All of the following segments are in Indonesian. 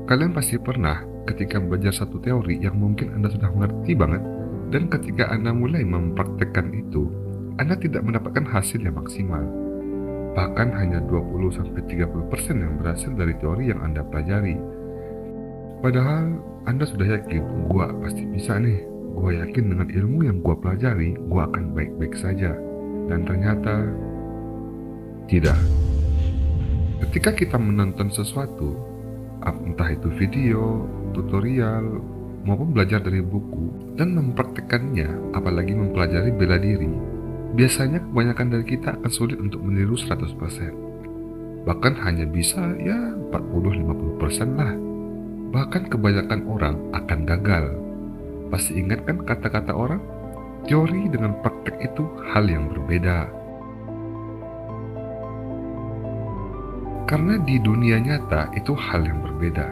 Kalian pasti pernah ketika belajar satu teori yang mungkin Anda sudah mengerti banget, dan ketika Anda mulai mempraktekkan itu, Anda tidak mendapatkan hasil yang maksimal. Bahkan hanya 20-30% yang berhasil dari teori yang Anda pelajari. Padahal Anda sudah yakin, gua pasti bisa nih. Gua yakin dengan ilmu yang gua pelajari, gua akan baik-baik saja. Dan ternyata tidak. Ketika kita menonton sesuatu, entah itu video, tutorial, maupun belajar dari buku, dan mempraktikkannya, apalagi mempelajari bela diri, biasanya kebanyakan dari kita akan sulit untuk meniru 100%. Bahkan hanya bisa 40-50% lah. Bahkan kebanyakan orang akan gagal. Pasti ingat kan kata-kata orang? Teori dengan praktek itu hal yang berbeda. Karena di dunia nyata itu hal yang berbeda.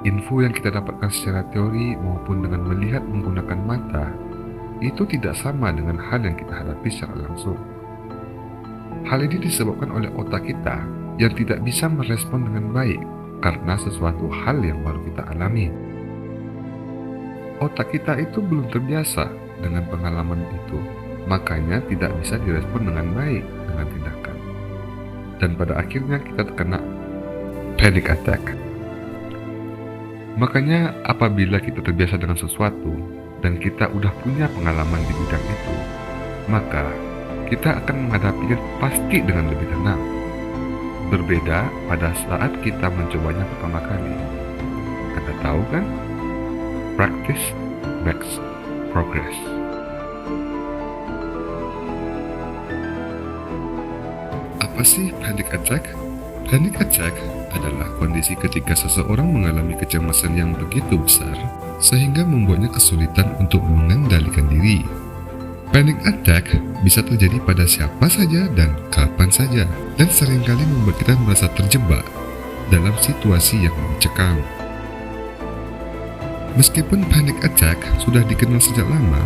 Info yang kita dapatkan secara teori maupun dengan melihat menggunakan mata itu tidak sama dengan hal yang kita hadapi secara langsung. Hal ini disebabkan oleh otak kita yang tidak bisa merespon dengan baik karena sesuatu hal yang baru kita alami. Otak kita itu belum terbiasa dengan pengalaman itu, makanya tidak bisa direspon dengan baik dengan tindakan. Dan pada akhirnya kita terkena panic attack. Makanya apabila kita terbiasa dengan sesuatu dan kita udah punya pengalaman di bidang itu, maka kita akan menghadapinya pasti dengan lebih tenang. Berbeda pada saat kita mencobanya pertama kali. Anda tahu kan? Practice makes progress. Apa sih panic attack? Panic attack adalah kondisi ketika seseorang mengalami kecemasan yang begitu besar sehingga membuatnya kesulitan untuk mengendalikan diri. Panic attack bisa terjadi pada siapa saja dan kapan saja, dan seringkali membuat kita merasa terjebak dalam situasi yang mencekam. Meskipun panic attack sudah dikenal sejak lama,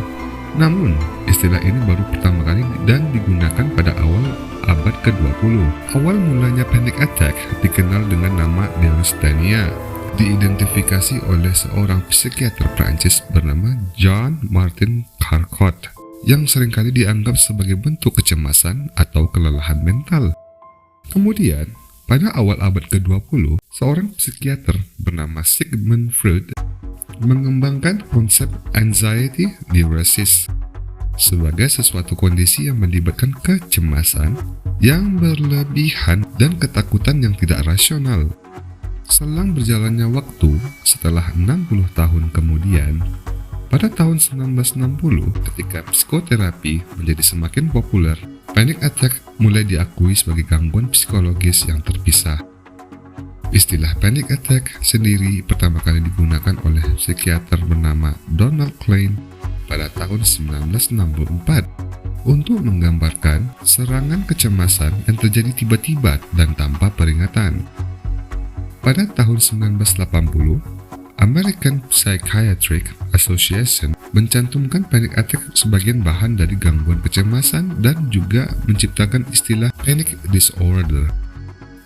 namun istilah ini baru pertama kali dan digunakan pada awal abad ke-20. Awal mulanya panic attack dikenal dengan nama neurasthenia, diidentifikasi oleh seorang psikiater Prancis bernama Jean-Martin Charcot, yang seringkali dianggap sebagai bentuk kecemasan atau kelelahan mental. Kemudian, pada awal abad ke-20, seorang psikiater bernama Sigmund Freud mengembangkan konsep anxiety neurosis sebagai sesuatu kondisi yang melibatkan kecemasan yang berlebihan dan ketakutan yang tidak rasional. Selang berjalannya waktu, setelah 60 tahun kemudian, pada tahun 1960, ketika psikoterapi menjadi semakin populer, panic attack mulai diakui sebagai gangguan psikologis yang terpisah. Istilah panic attack sendiri pertama kali digunakan oleh psikiater bernama Donald Klein pada tahun 1964 untuk menggambarkan serangan kecemasan yang terjadi tiba-tiba dan tanpa peringatan. Pada tahun 1980, American Psychiatric Association mencantumkan panic attack sebagai bahan dari gangguan kecemasan dan juga menciptakan istilah panic disorder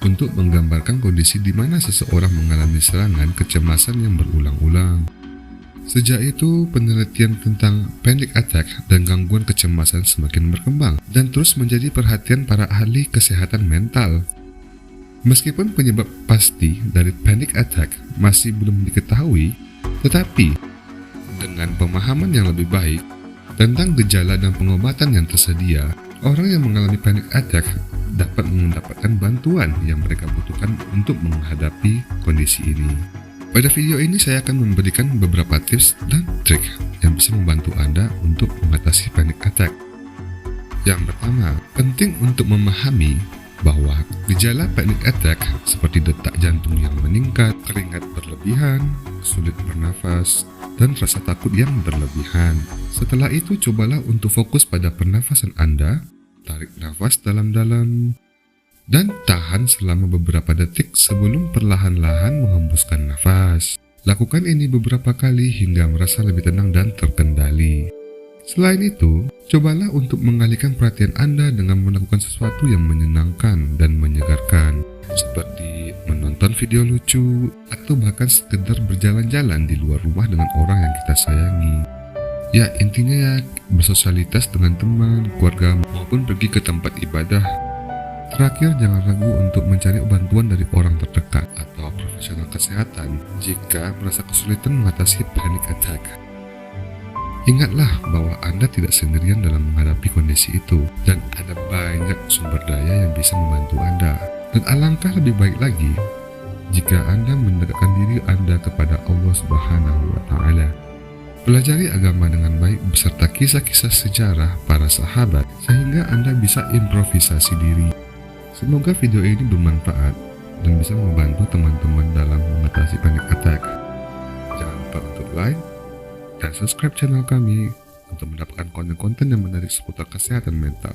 untuk menggambarkan kondisi di mana seseorang mengalami serangan kecemasan yang berulang-ulang. Sejak itu, penelitian tentang panic attack dan gangguan kecemasan semakin berkembang dan terus menjadi perhatian para ahli kesehatan mental. Meskipun penyebab pasti dari panic attack masih belum diketahui, tetapi dengan pemahaman yang lebih baik tentang gejala dan pengobatan yang tersedia, orang yang mengalami panic attack dapat mendapatkan bantuan yang mereka butuhkan untuk menghadapi kondisi ini. Pada video ini saya akan memberikan beberapa tips dan trik yang bisa membantu Anda untuk mengatasi panic attack. Yang pertama, penting untuk memahami bahwa gejala panic attack seperti detak jantung yang meningkat, keringat berlebihan, sulit bernafas, dan rasa takut yang berlebihan. Setelah itu, cobalah untuk fokus pada pernafasan Anda, tarik nafas dalam-dalam, dan tahan selama beberapa detik sebelum perlahan-lahan menghembuskan nafas. Lakukan ini beberapa kali hingga merasa lebih tenang dan terkendali. Selain itu, cobalah untuk mengalihkan perhatian Anda dengan melakukan sesuatu yang menyenangkan dan menyegarkan. seperti menonton video lucu atau bahkan sekedar berjalan-jalan di luar rumah dengan orang yang kita sayangi. Ya, intinya ya bersosialitas dengan teman, keluarga, maupun pergi ke tempat ibadah. Terakhir, jangan ragu untuk mencari bantuan dari orang terdekat atau profesional kesehatan jika merasa kesulitan mengatasi panic attack. Ingatlah bahwa Anda tidak sendirian dalam menghadapi kondisi itu, dan ada banyak sumber daya yang bisa membantu Anda. Dan alangkah lebih baik lagi jika Anda mendekatkan diri Anda kepada Allah Subhanahu wa Ta'ala. Pelajari agama dengan baik beserta kisah-kisah sejarah para sahabat sehingga Anda bisa improvisasi diri. Semoga video ini bermanfaat dan bisa membantu teman-teman dalam mengatasi panic attack. Jangan lupa untuk like dan subscribe channel kami untuk mendapatkan konten-konten yang menarik seputar kesehatan mental.